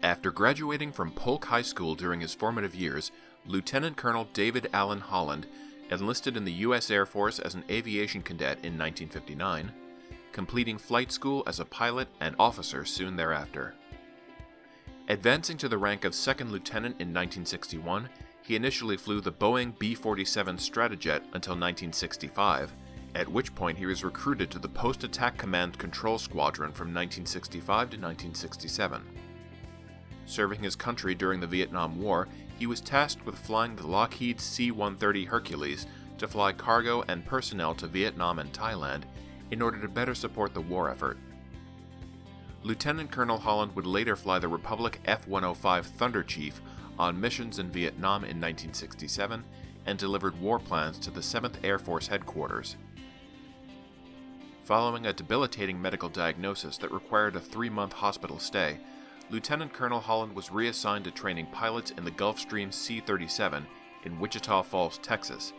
After graduating from Polk High School during his formative years, Lieutenant Colonel David Allen Holland enlisted in the U.S. Air Force as an aviation cadet in 1959, completing flight school as a pilot and officer soon thereafter. Advancing to the rank of second lieutenant in 1961, he initially flew the Boeing B-47 Stratojet until 1965, at which point he was recruited to the Post-Attack Command Control Squadron from 1965 to 1967. Serving his country during the Vietnam War, he was tasked with flying the Lockheed C-130 Hercules to fly cargo and personnel to Vietnam and Thailand in order to better support the war effort. Lieutenant Colonel Holland would later fly the Republic F-105 Thunder Chief on missions in Vietnam in 1967 and delivered war plans to the 7th Air Force Headquarters. Following a debilitating medical diagnosis that required a 3-month hospital stay, Lieutenant Colonel Holland was reassigned to training pilots in the Gulfstream C-37 in Wichita Falls, Texas,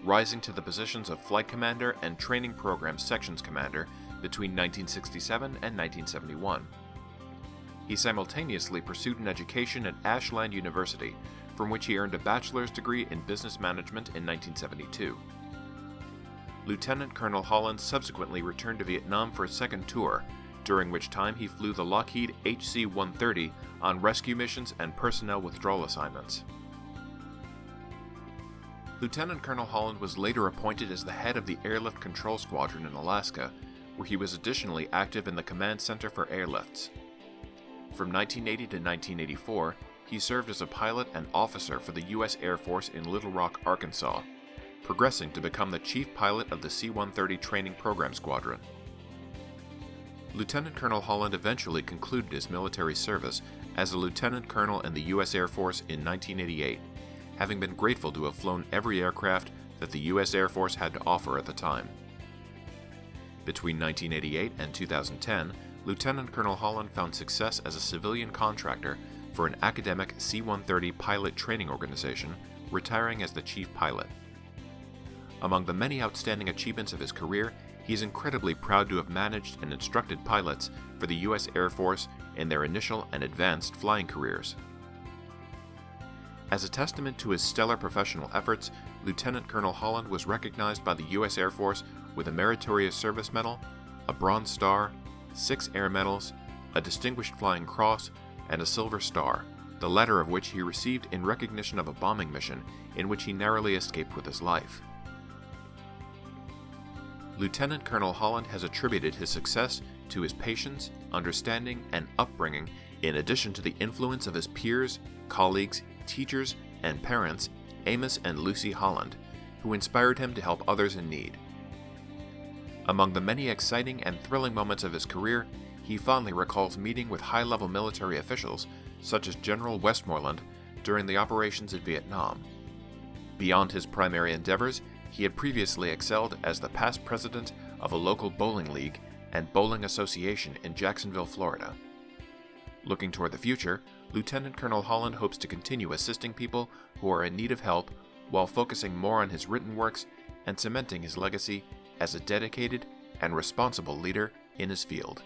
rising to the positions of Flight Commander and Training Program Sections Commander between 1967 and 1971. He simultaneously pursued an education at Ashland University, from which he earned a bachelor's degree in business management in 1972. Lieutenant Colonel Holland subsequently returned to Vietnam for a second tour, during which time he flew the Lockheed HC-130 on rescue missions and personnel withdrawal assignments. Lieutenant Colonel Holland was later appointed as the head of the Airlift Control Squadron in Alaska, where he was additionally active in the Command Center for Airlifts. From 1980 to 1984, he served as a pilot and officer for the U.S. Air Force in Little Rock, Arkansas, progressing to become the chief pilot of the C-130 Training Program Squadron. Lieutenant Colonel Holland eventually concluded his military service as a lieutenant colonel in the U.S. Air Force in 1988, having been grateful to have flown every aircraft that the U.S. Air Force had to offer at the time. Between 1988 and 2010, Lieutenant Colonel Holland found success as a civilian contractor for an academic C-130 pilot training organization, retiring as the chief pilot. Among the many outstanding achievements of his career, he is incredibly proud to have managed and instructed pilots for the U.S. Air Force in their initial and advanced flying careers. As a testament to his stellar professional efforts, Lieutenant Colonel Holland was recognized by the U.S. Air Force with a Meritorious Service Medal, a Bronze Star, 6 Air Medals, a Distinguished Flying Cross, and a Silver Star, the latter of which he received in recognition of a bombing mission in which he narrowly escaped with his life. Lieutenant Colonel Holland has attributed his success to his patience, understanding, and upbringing, in addition to the influence of his peers, colleagues, teachers, and parents, Amos and Lucy Holland, who inspired him to help others in need. Among the many exciting and thrilling moments of his career, he fondly recalls meeting with high-level military officials, such as General Westmoreland, during the operations in Vietnam. Beyond his primary endeavors, he had previously excelled as the past president of a local bowling league and bowling association in Jacksonville, Florida. Looking toward the future, Lieutenant Colonel Holland hopes to continue assisting people who are in need of help while focusing more on his written works and cementing his legacy as a dedicated and responsible leader in his field.